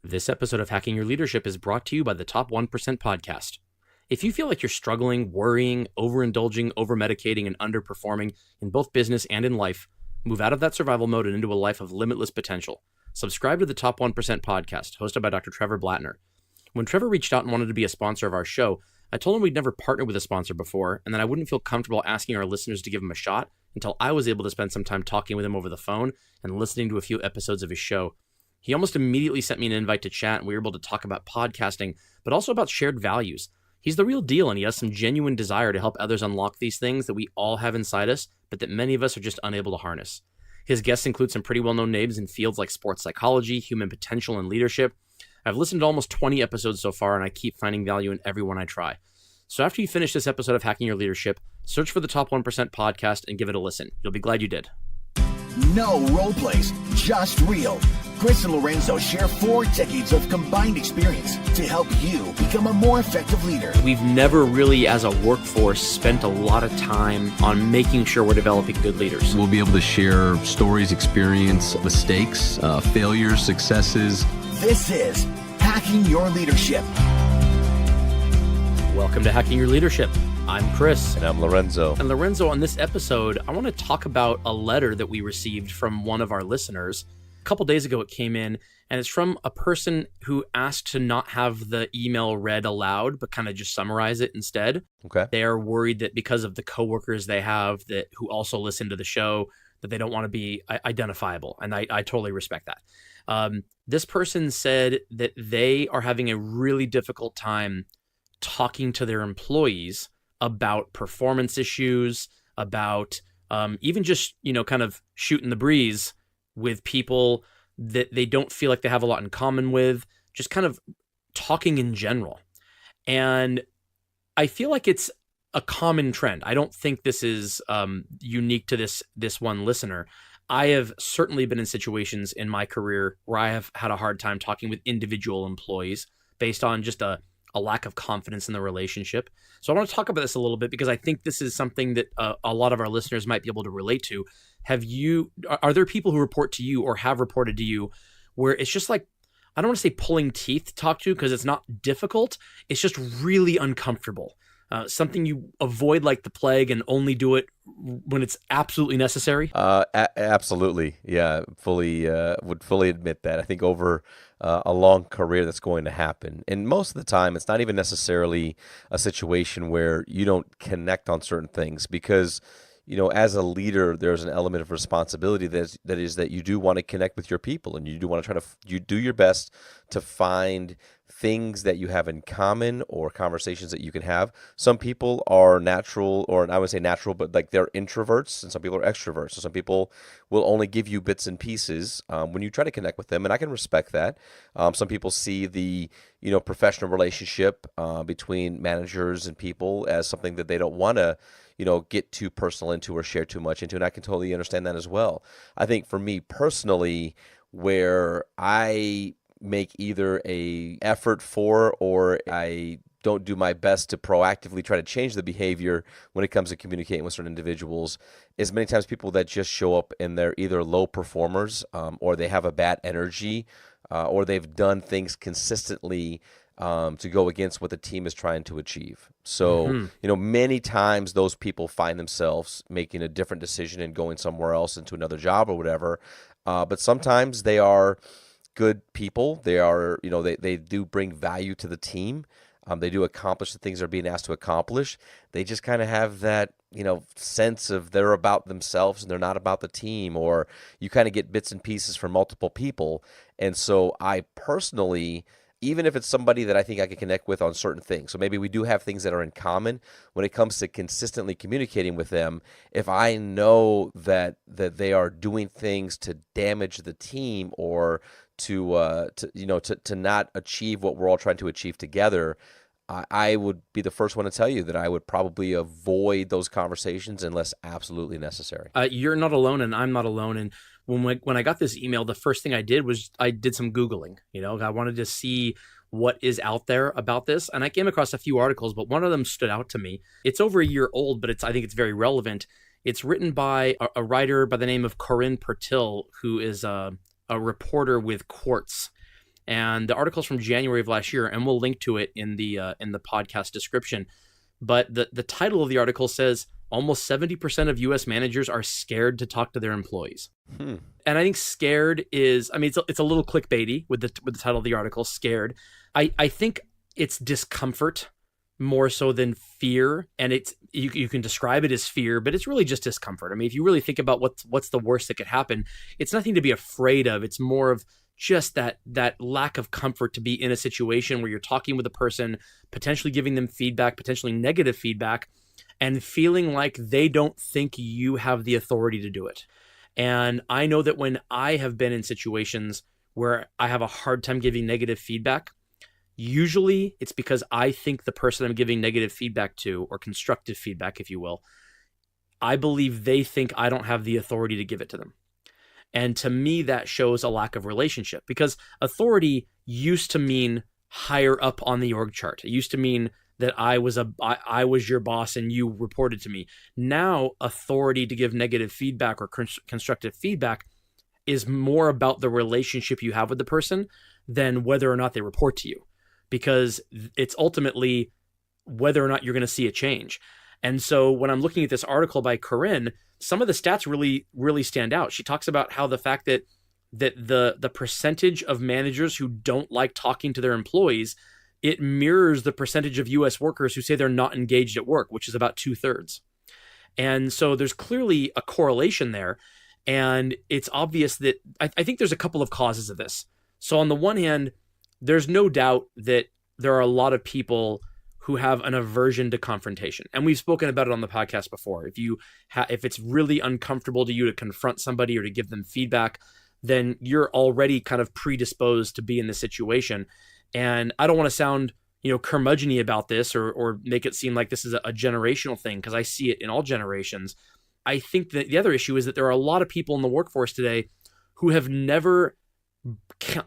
This episode of Hacking Your Leadership is brought to you by the Top 1% podcast. If you feel like you're struggling, worrying, overindulging, overmedicating, and underperforming in both business and in life, move out of that survival mode and into a life of limitless potential. Subscribe to the Top 1% podcast, hosted by Dr. Trevor Blattner. When Trevor reached out and wanted to be a sponsor of our show, I told him we'd never partnered with a sponsor before, and that I wouldn't feel comfortable asking our listeners to give him a shot until I was able to spend some time talking with him over the phone and listening to a few episodes of his show. He almost immediately sent me an invite to chat, and we were able to talk about podcasting, but also about shared values. He's the real deal, and he has some genuine desire to help others unlock these things that we all have inside us, but that many of us are just unable to harness. His guests include some pretty well-known names in fields like sports psychology, human potential, and leadership. I've listened to almost 20 episodes so far, and I keep finding value in every one I try. So after you finish this episode of Hacking Your Leadership, search for the Top 1% podcast and give it a listen. You'll be glad you did. No role plays, just real. Chris and Lorenzo share 4 decades of combined experience to help you become a more effective leader. We've never really, as a workforce, spent a lot of time on making sure we're developing good leaders. We'll be able to share stories, experience, mistakes, failures, successes. This is Hacking Your Leadership. Welcome to Hacking Your Leadership. I'm Chris. And I'm Lorenzo. And Lorenzo, on this episode, I want to talk about a letter that we received from one of our listeners. A couple days ago it came in, and it's from a person who asked to not have the email read aloud, but kind of just summarize it instead. Okay. They are worried that because of the coworkers they have that who also listen to the show, that they don't want to be identifiable. And I totally respect that. This person said that they are having a really difficult time talking to their employees about performance issues, about even just, kind of shooting the breeze with people that they don't feel like they have a lot in common with, just kind of talking in general. And I feel like it's a common trend. I don't think this is unique to this one listener. I have certainly been in situations in my career where I have had a hard time talking with individual employees based on just a lack of confidence in the relationship. So I want to talk about this a little bit because I think this is something that a lot of our listeners might be able to relate to. Are there people who report to you or have reported to you where it's just like, I don't want to say pulling teeth to talk to because it's not difficult. It's just really uncomfortable. Something you avoid like the plague and only do it when it's absolutely necessary? Absolutely. Yeah, would fully admit that. I think over a long career that's going to happen. And most of the time, it's not even necessarily a situation where you don't connect on certain things because, as a leader, there's an element of responsibility that you do want to connect with your people and you do want to you do your best to find things that you have in common or conversations that you can have. Some people are natural, or I would say natural, but like they're introverts, and some people are extroverts. So some people will only give you bits and pieces when you try to connect with them, and I can respect that. Some people see the professional relationship between managers and people as something that they don't want to get too personal into or share too much into, and I can totally understand that as well. I think for me personally, where I make either a effort for or I don't do my best to proactively try to change the behavior when it comes to communicating with certain individuals is many times people that just show up and they're either low performers or they have a bad energy or they've done things consistently to go against what the team is trying to achieve. So, many times those people find themselves making a different decision and going somewhere else into another job or whatever. But sometimes they are good people. They are, they do bring value to the team. They do accomplish the things they're being asked to accomplish. They just kind of have that, sense of they're about themselves and they're not about the team, or you kind of get bits and pieces from multiple people. And so I personally, even if it's somebody that I think I can connect with on certain things, so maybe we do have things that are in common when it comes to consistently communicating with them, if I know that they are doing things to damage the team or to not achieve what we're all trying to achieve together, I would be the first one to tell you that I would probably avoid those conversations unless absolutely necessary. You're not alone, and I'm not alone. And when I got this email, the first thing I did was I did some Googling. I wanted to see what is out there about this, and I came across a few articles, but one of them stood out to me. It's over a year old, but I think it's very relevant. It's written by a writer by the name of Corinne Pertil, who is a reporter with Quartz. And the article's from January of last year, and we'll link to it in the podcast description. But the title of the article says almost 70% of U.S. managers are scared to talk to their employees. And I think scared is, I mean, it's a little clickbaity with the title of the article, scared. I think it's discomfort more so than fear. And it's, you can describe it as fear, but it's really just discomfort. I mean, if you really think about what's the worst that could happen, it's nothing to be afraid of. It's more of just that lack of comfort to be in a situation where you're talking with a person, potentially giving them feedback, potentially negative feedback, and feeling like they don't think you have the authority to do it. And I know that when I have been in situations where I have a hard time giving negative feedback, usually it's because I think the person I'm giving negative feedback to, or constructive feedback, if you will, I believe they think I don't have the authority to give it to them. And to me, that shows a lack of relationship, because authority used to mean higher up on the org chart. It used to mean that I was your boss and you reported to me. Now, authority to give negative feedback or constructive feedback is more about the relationship you have with the person than whether or not they report to you, because it's ultimately whether or not you're going to see a change. And so when I'm looking at this article by Corinne, some of the stats really, really stand out. She talks about how the fact that the percentage of managers who don't like talking to their employees, it mirrors the percentage of U.S. workers who say they're not engaged at work, which is about 2/3. And so there's clearly a correlation there. And it's obvious that I think there's a couple of causes of this. So on the one hand, there's no doubt that there are a lot of people who have an aversion to confrontation. And we've spoken about it on the podcast before. If it's really uncomfortable to you to confront somebody or to give them feedback, then you're already kind of predisposed to be in this situation. And I don't want to sound, curmudgeon-y about this or make it seem like this is a generational thing, because I see it in all generations. I think that the other issue is that there are a lot of people in the workforce today who have never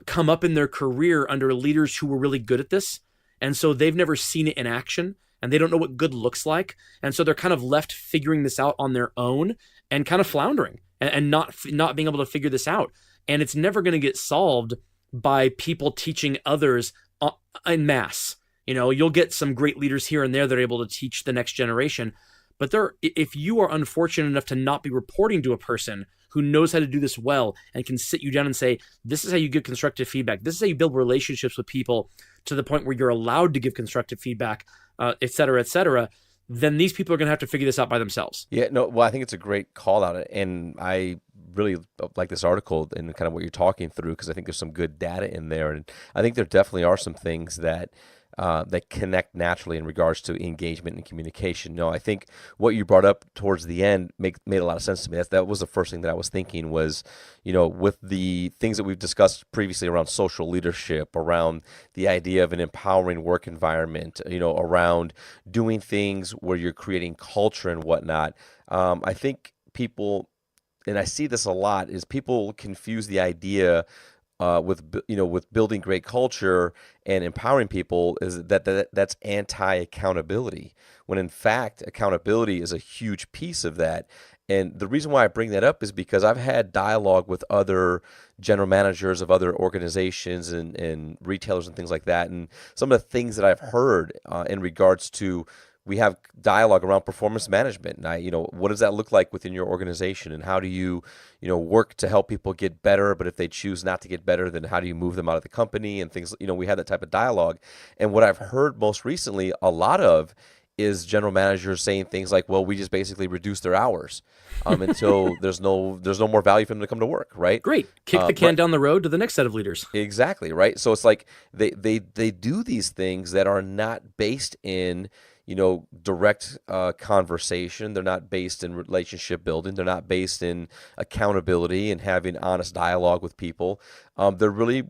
come up in their career under leaders who were really good at this. And so they've never seen it in action, and they don't know what good looks like. And so they're kind of left figuring this out on their own and kind of floundering and not being able to figure this out. And it's never going to get solved by people teaching others en masse. You'll get some great leaders here and there that are able to teach the next generation. But if you are unfortunate enough to not be reporting to a person who knows how to do this well and can sit you down and say, this is how you give constructive feedback, this is how you build relationships with people to the point where you're allowed to give constructive feedback, et cetera, then these people are going to have to figure this out by themselves. Yeah, no, well, I think it's a great call out. And I really like this article and kind of what you're talking through, because I think there's some good data in there. And I think there definitely are some things that connect naturally in regards to engagement and communication. No, I think what you brought up towards the end made a lot of sense to me. That was the first thing that I was thinking was, with the things that we've discussed previously around social leadership, around the idea of an empowering work environment, around doing things where you're creating culture and whatnot. I think people, and I see this a lot, is people confuse the idea with building great culture and empowering people is that's anti-accountability, when in fact accountability is a huge piece of that. And the reason why I bring that up is because I've had dialogue with other general managers of other organizations and retailers and things like that, and some of the things that I've heard in regards to, we have dialogue around performance management. And what does that look like within your organization, and how do you, work to help people get better? But if they choose not to get better, then how do you move them out of the company and things? We had that type of dialogue. And what I've heard most recently, a lot of, is general managers saying things like, "Well, we just basically reduce their hours until there's no more value for them to come to work." Right? Great. Kick the can down the road to the next set of leaders. Exactly. Right. So it's like they do these things that are not based in direct conversation. They're not based in relationship building. They're not based in accountability and having honest dialogue with people. They're really,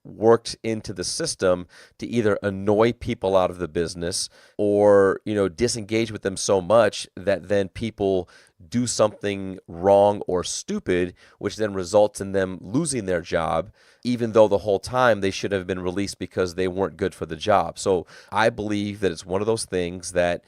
worked into the system to either annoy people out of the business or, disengage with them so much that then people do something wrong or stupid, which then results in them losing their job, even though the whole time they should have been released because they weren't good for the job. So I believe that it's one of those things that,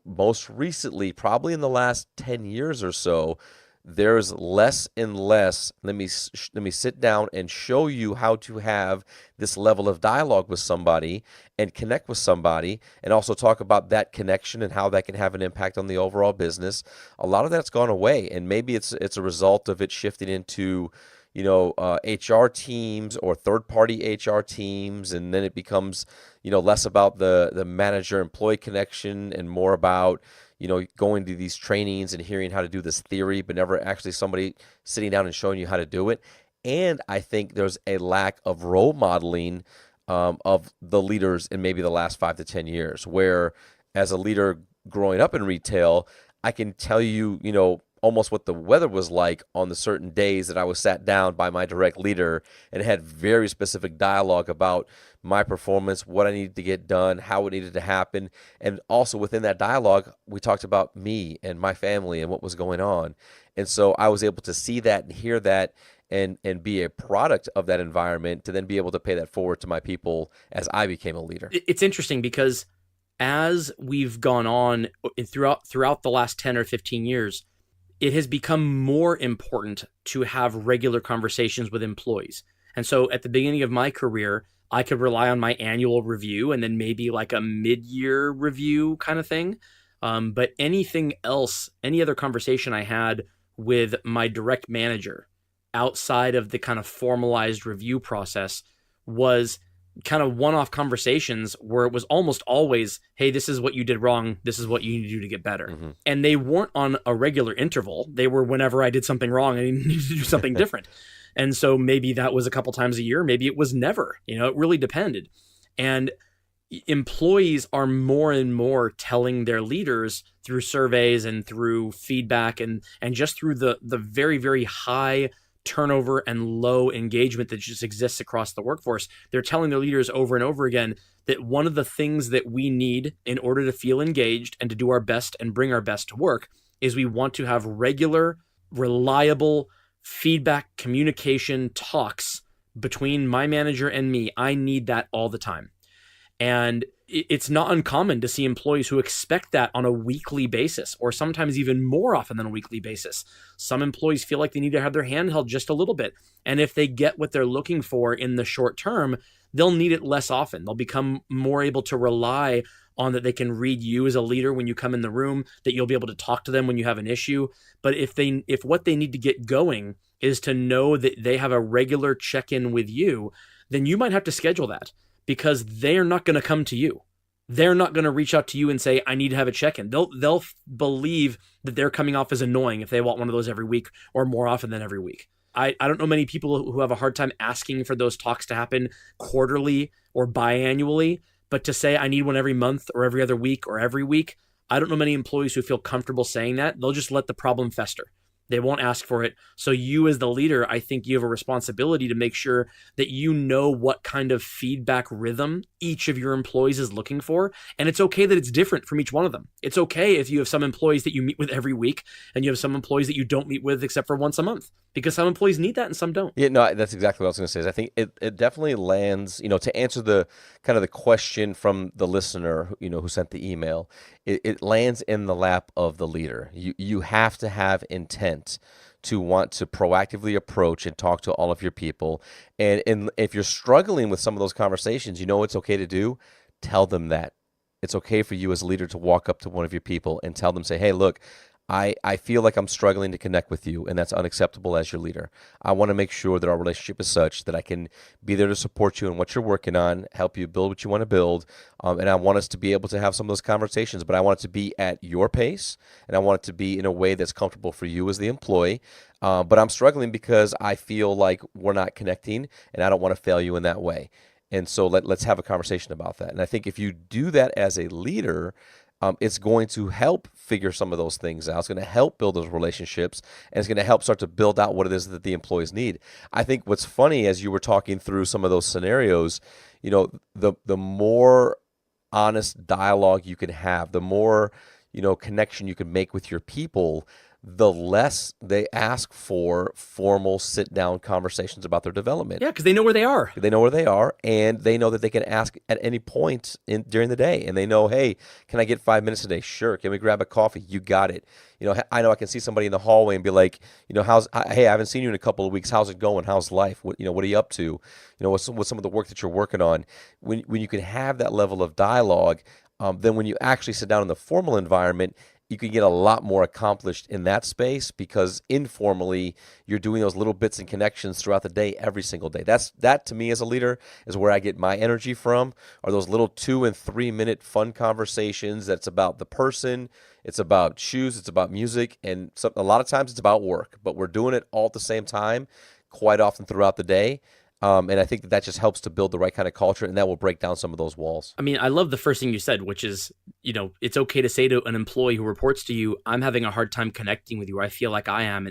most recently, probably in the last 10 years or so, there's less and less. Let me sit down and show you how to have this level of dialogue with somebody and connect with somebody, and also talk about that connection and how that can have an impact on the overall business. A lot of that's gone away, and maybe it's a result of it shifting into HR teams or third-party HR teams, and then it becomes, less about the manager-employee connection and more about, going to these trainings and hearing how to do this theory, but never actually somebody sitting down and showing you how to do it. And I think there's a lack of role modeling of the leaders in maybe the last 5 to 10 years, where as a leader growing up in retail, I can tell you, almost what the weather was like on the certain days that I was sat down by my direct leader and had very specific dialogue about my performance, what I needed to get done, how it needed to happen. And also within that dialogue, we talked about me and my family and what was going on. And so I was able to see that and hear that and be a product of that environment to then be able to pay that forward to my people as I became a leader. It's interesting because as we've gone on throughout the last 10 or 15 years, it has become more important to have regular conversations with employees. And so at the beginning of my career, I could rely on my annual review and then maybe like a mid-year review kind of thing. But anything else, any other conversation I had with my direct manager outside of the kind of formalized review process was kind of one-off conversations where it was almost always, hey, this is what you did wrong. This is what you need to do to get better. Mm-hmm. And they weren't on a regular interval. They were whenever I did something wrong, I needed to do something different. And so maybe that was a couple times a year. Maybe it was never, it really depended. And employees are more and more telling their leaders through surveys and through feedback and just through the very, very high turnover and low engagement that just exists across the workforce. They're telling their leaders over and over again that one of the things that we need in order to feel engaged and to do our best and bring our best to work is we want to have regular, reliable feedback, communication, talks between my manager and me. I need that all the time. And it's not uncommon to see employees who expect that on a weekly basis, or sometimes even more often than a weekly basis. Some employees feel like they need to have their hand held just a little bit. And if they get what they're looking for in the short term, they'll need it less often. They'll become more able to rely on that they can read you as a leader when you come in the room, that you'll be able to talk to them when you have an issue. But if what they need to get going is to know that they have a regular check-in with you, then you might have to schedule that, because they're not going to come to you. They're not going to reach out to you and say, I need to have a check-in. They'll believe that they're coming off as annoying if they want one of those every week or more often than every week. I don't know many people who have a hard time asking for those talks to happen quarterly or biannually, but to say I need one every month or every other week or every week, I don't know many employees who feel comfortable saying that. They'll just let the problem fester. They won't ask for it. So you as the leader, I think you have a responsibility to make sure that you know what kind of feedback rhythm each of your employees is looking for. And it's okay that it's different from each one of them. It's okay if you have some employees that you meet with every week and you have some employees that you don't meet with except for once a month, because some employees need that and some don't. Yeah, no, that's exactly what I was going to say. Is I think it definitely lands, to answer the kind of the question from the listener, who sent the email, it lands in the lap of the leader. You have to have intent to want to proactively approach and talk to all of your people. And if you're struggling with some of those conversations, it's okay to do. Tell them that. It's okay for you as a leader to walk up to one of your people and tell them, say, hey, look, I feel like I'm struggling to connect with you, and that's unacceptable as your leader. I want to make sure that our relationship is such that I can be there to support you in what you're working on, help you build what you want to build, and I want us to be able to have some of those conversations, but I want it to be at your pace, and I want it to be in a way that's comfortable for you as the employee. But I'm struggling because I feel like we're not connecting, and I don't want to fail you in that way. And so let's have a conversation about that. And I think if you do that as a leader, it's going to help figure some of those things out. It's going to help build those relationships, and it's going to help start to build out what it is that the employees need. I think what's funny, as you were talking through some of those scenarios, the more honest dialogue you can have, the more, connection you can make with your people, the less they ask for formal sit-down conversations about their development. Yeah, because they know where they are. They know where they are, and they know that they can ask at any point during the day. And they know, hey, can I get 5 minutes today? Sure. Can we grab a coffee? You got it. I know I can see somebody in the hallway and be like, hey, I haven't seen you in a couple of weeks. How's it going? How's life? What are you up to? What's some of the work that you're working on? When you can have that level of dialogue, then when you actually sit down in the formal environment, you can get a lot more accomplished in that space because informally you're doing those little bits and connections throughout the day, every single day. That to me as a leader is where I get my energy from, are those little 2 and 3 minute fun conversations that's about the person, it's about shoes, it's about music, and a lot of times it's about work, but we're doing it all at the same time quite often throughout the day. And I think that just helps to build the right kind of culture, and that will break down some of those walls. I mean, I love the first thing you said, which is, it's okay to say to an employee who reports to you, I'm having a hard time connecting with you, or I feel like I am,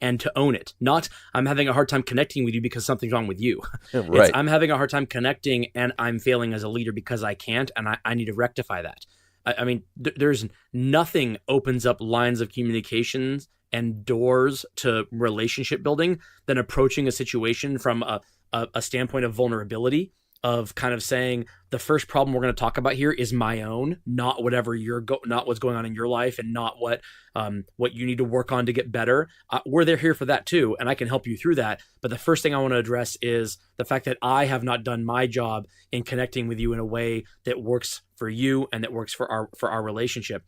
and to own it. Not, I'm having a hard time connecting with you because something's wrong with you. Right. I'm having a hard time connecting, and I'm failing as a leader because I can't, and I need to rectify that. I mean, there's nothing opens up lines of communications and doors to relationship building than approaching a situation from a standpoint of vulnerability, of kind of saying the first problem we're going to talk about here is my own, not whatever not what's going on in your life, and not what you need to work on to get better. We're there here for that too, and I can help you through that. But the first thing I want to address is the fact that I have not done my job in connecting with you in a way that works for you and that works for our relationship.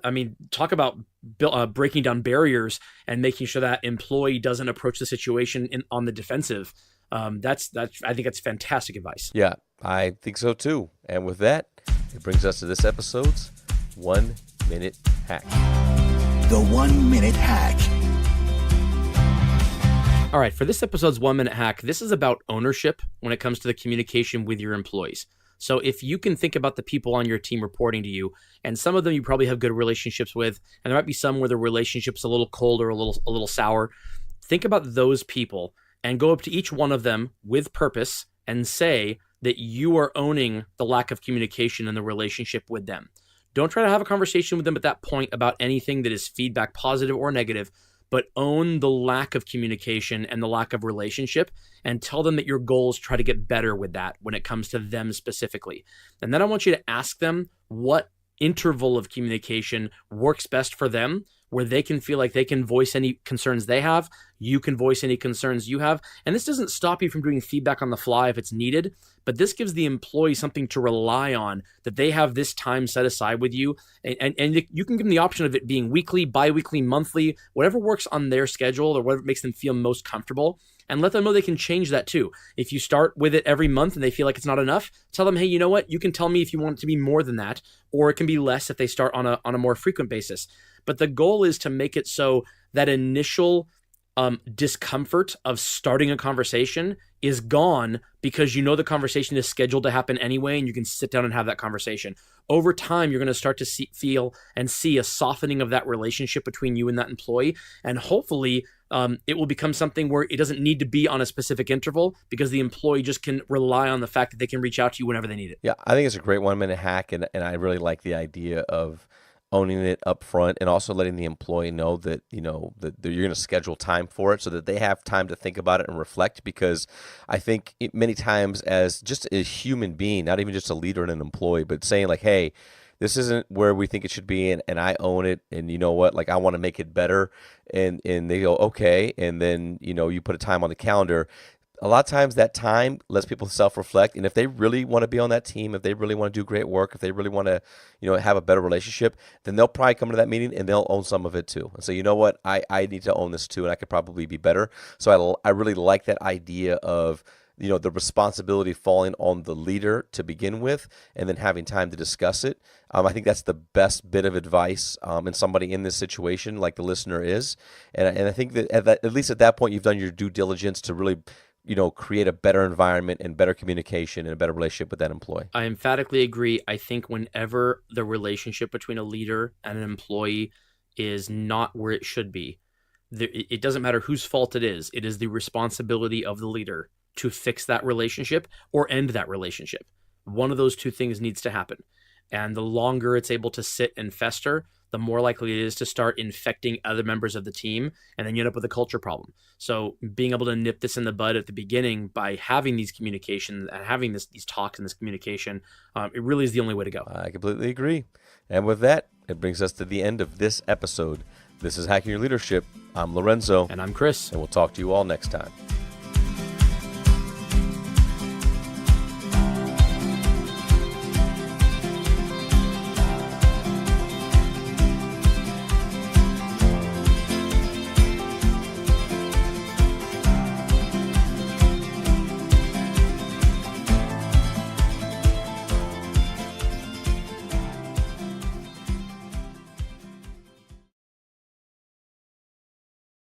I mean, talk about breaking down barriers and making sure that employee doesn't approach the situation on the defensive. That's I think that's fantastic advice. Yeah, I think so too. And with that, it brings us to this episode's 1 minute hack. The 1 minute hack. All right, for this episode's 1 minute hack, this is about ownership when it comes to the communication with your employees. So if you can think about the people on your team reporting to you, and some of them you probably have good relationships with, and there might be some where the relationship's a little cold or a little sour, think about those people and go up to each one of them with purpose and say that you are owning the lack of communication in the relationship with them. Don't try to have a conversation with them at that point about anything that is feedback, positive or negative, but own the lack of communication and the lack of relationship, and tell them that your goal is to try to get better with that when it comes to them specifically. And then I want you to ask them what interval of communication works best for them, where they can feel like they can voice any concerns they have, you can voice any concerns you have. And this doesn't stop you from doing feedback on the fly if it's needed, but this gives the employee something to rely on, that they have this time set aside with you. And you can give them the option of it being weekly, bi-weekly, monthly, whatever works on their schedule or whatever makes them feel most comfortable. And let them know they can change that too. If you start with it every month and they feel like it's not enough, tell them, hey, you know what? You can tell me if you want it to be more than that, or it can be less if they start on a more frequent basis. But the goal is to make it so that initial discomfort of starting a conversation is gone, because you know the conversation is scheduled to happen anyway, and you can sit down and have that conversation. Over time, you're going to start to feel and see a softening of that relationship between you and that employee, and hopefully it will become something where it doesn't need to be on a specific interval, because the employee just can rely on the fact that they can reach out to you whenever they need it. Yeah, I think it's a great 1 minute hack, and I really like the idea of owning it up front, and also letting the employee know that that you're going to schedule time for it so that they have time to think about it and reflect. Because I think many times, as just a human being, not even just a leader and an employee, but saying like, hey, this isn't where we think it should be, and I own it, and you know what, like I want to make it better, and they go, okay, and then you put a time on the calendar. A lot of times that time lets people self-reflect, and if they really want to be on that team, if they really want to do great work, if they really want to, have a better relationship, then they'll probably come to that meeting and they'll own some of it too. And say, you know what, I need to own this too, and I could probably be better. So I really like that idea of the responsibility falling on the leader to begin with, and then having time to discuss it. I think that's the best bit of advice in somebody in this situation, like the listener is. And I think that at least at that point, you've done your due diligence to really create a better environment and better communication and a better relationship with that employee. I emphatically agree. I think whenever the relationship between a leader and an employee is not where it should be, it doesn't matter whose fault it is. It is the responsibility of the leader to fix that relationship or end that relationship. One of those two things needs to happen. And the longer it's able to sit and fester, the more likely it is to start infecting other members of the team, and then you end up with a culture problem. So being able to nip this in the bud at the beginning by having these communications and having these talks and this communication, it really is the only way to go. I completely agree. And with that, it brings us to the end of this episode. This is Hacking Your Leadership. I'm Lorenzo. And I'm Chris. And we'll talk to you all next time.